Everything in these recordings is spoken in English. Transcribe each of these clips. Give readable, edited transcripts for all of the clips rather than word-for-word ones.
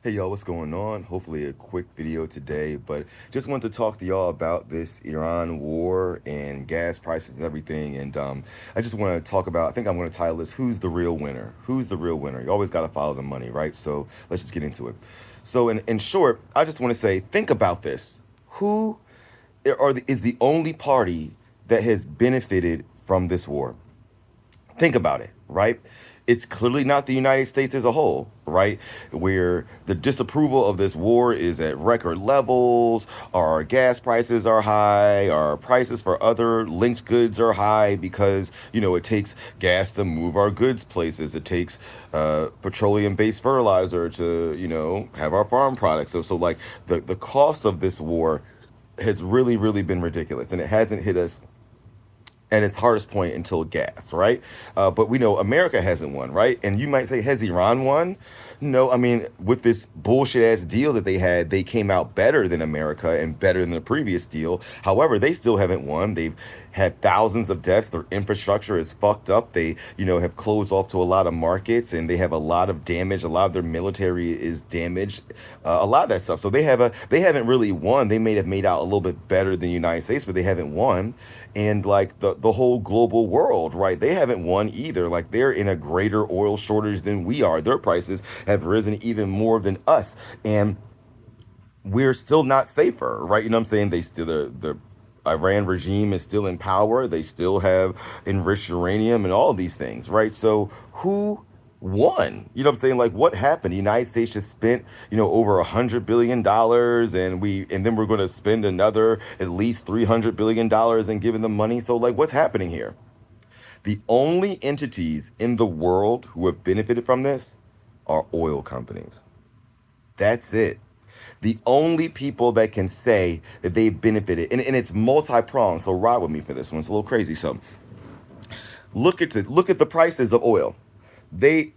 Hey y'all, what's going on? Hopefully a quick video today, but just wanted to talk to y'all about this Iran war and gas prices and everything. And I just want to talk about, I think I'm going to title this, Who's the Real Winner? Who's the real winner? You always got to follow the money, right? So let's just get into it. So in short, I just want to say, think about this. Who is the only party that has benefited from this war? Think about it, right? It's clearly not the United States as a whole, right? Where the disapproval of this war is at record levels, our gas prices are high, our prices for other linked goods are high because, it takes gas to move our goods places. It takes petroleum-based fertilizer to, have our farm products. So like the cost of this war has really, really been ridiculous, and it hasn't hit us at its hardest point until gas, right? But we know America hasn't won, right? And you might say, has Iran won? No, I mean, with this bullshit ass deal that they had, they came out better than America and better than the previous deal. However, they still haven't won. They've had thousands of deaths. Their infrastructure is fucked up. They, have closed off to a lot of markets, and they have a lot of damage. A lot of their military is damaged. A lot of that stuff. So they haven't really won. They may have made out a little bit better than the United States, but they haven't won. And like the whole global world, right? They haven't won either. Like they're in a greater oil shortage than we are. Their prices have risen even more than us. And we're still not safer, right? You know what I'm saying? They still, the Iran regime is still in power. They still have enriched uranium and all these things, right? So who won? You know what I'm saying? Like what happened? The United States just spent, over $100 billion, and then we're going to spend another at least $300 billion in giving them money. So like what's happening here? The only entities in the world who have benefited from this are oil companies. That's it. The only people that can say that they've benefited, and it's multi-pronged. So ride with me for this one. It's a little crazy. So look at the prices of oil. The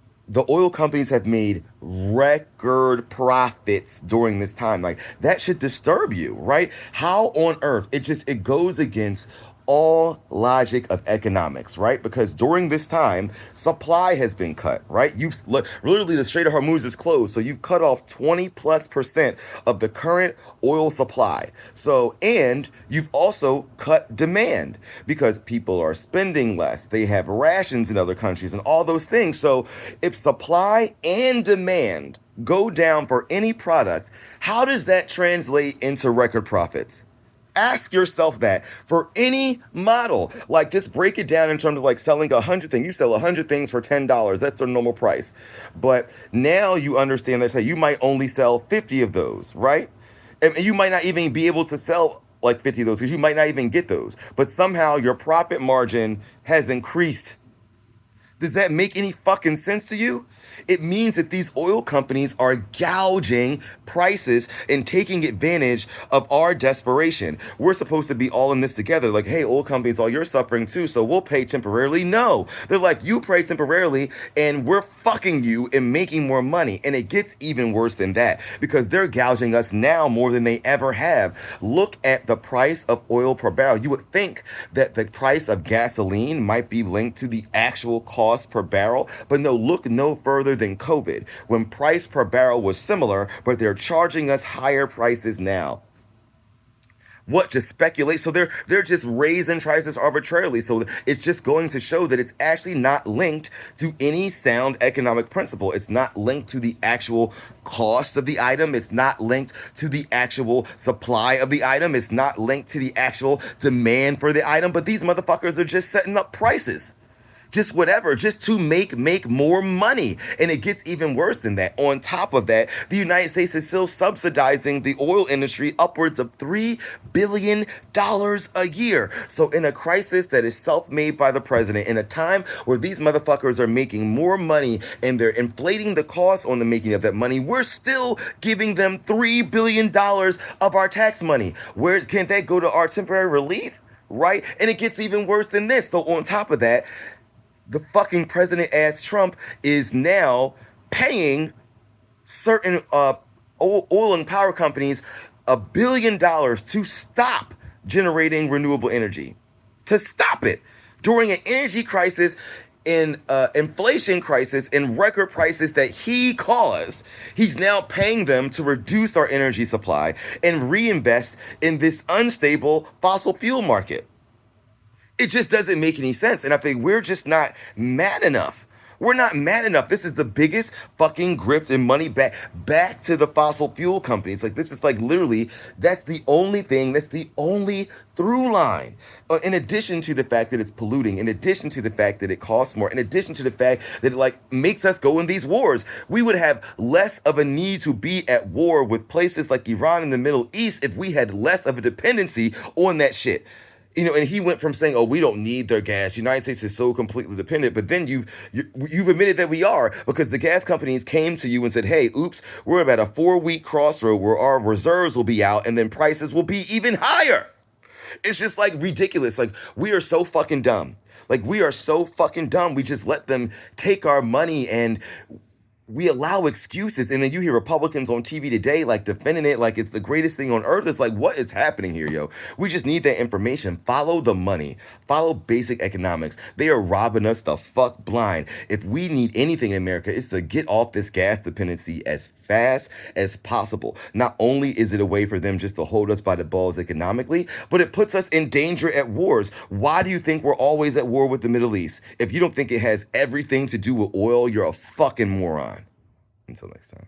oil companies have made record profits during this time. Like that should disturb you, right? How on earth it goes against all logic of economics, right? Because during this time, supply has been cut, right? Literally the Strait of Hormuz is closed, so you've cut off 20+% of the current oil supply. So, and you've also cut demand because people are spending less. They have rations in other countries and all those things. So, if supply and demand go down for any product, how does that translate into record profits? Ask yourself that for any model. Like, just break it down in terms of like selling 100 things. You sell 100 things for $10. That's their normal price. But now you understand that, say, you might only sell 50 of those, right? And you might not even be able to sell like 50 of those because you might not even get those. But somehow your profit margin has increased. Does that make any fucking sense to you? It means that these oil companies are gouging prices and taking advantage of our desperation. We're supposed to be all in this together. Like, hey, oil companies, all you're suffering too, so we'll pay temporarily. No, they're like, you pay temporarily and we're fucking you and making more money. And it gets even worse than that because they're gouging us now more than they ever have. Look at the price of oil per barrel. You would think that the price of gasoline might be linked to the actual cost per barrel, but no, look no further than COVID, when price per barrel was similar, but they're charging us higher prices now. What, just speculate? So they're just raising prices arbitrarily. So it's just going to show that it's actually not linked to any sound economic principle. It's not linked to the actual cost of the item. It's not linked to the actual supply of the item. It's not linked to the actual demand for the item. But these motherfuckers are just setting up prices, just whatever, just to make more money. And it gets even worse than that. On top of that, the United States is still subsidizing the oil industry upwards of $3 billion a year. So in a crisis that is self-made by the president, in a time where these motherfuckers are making more money and they're inflating the cost on the making of that money, we're still giving them $3 billion of our tax money. Where can that go to our temporary relief? Right? And it gets even worse than this. So on top of that, the fucking president-ass Trump is now paying certain oil and power companies $1 billion to stop generating renewable energy. To stop it. During an energy crisis, in inflation crisis and record prices that he caused, he's now paying them to reduce our energy supply and reinvest in this unstable fossil fuel market. It just doesn't make any sense. And I think we're just not mad enough. We're not mad enough. This is the biggest fucking grift and money back to the fossil fuel companies. Like, this is like literally, that's the only thing, that's the only through line. In addition to the fact that it's polluting, in addition to the fact that it costs more, in addition to the fact that it like makes us go in these wars, we would have less of a need to be at war with places like Iran and the Middle East if we had less of a dependency on that shit. And he went from saying, "Oh, we don't need their gas. United States is so completely dependent." But then you've admitted that we are, because the gas companies came to you and said, "Hey, oops, we're about a 4-week crossroad where our reserves will be out, and then prices will be even higher." It's just like ridiculous. Like, we are so fucking dumb. Like, we are so fucking dumb. We just let them take our money and we allow excuses, and then you hear Republicans on TV today like defending it like it's the greatest thing on earth. It's like, what is happening here, yo? We just need that information. Follow the money. Follow basic economics. They are robbing us the fuck blind. If we need anything in America, it's to get off this gas dependency as fast as possible. Not only is it a way for them just to hold us by the balls economically, but it puts us in danger at wars. Why do you think we're always at war with the Middle East? If you don't think it has everything to do with oil, you're a fucking moron. Until next time.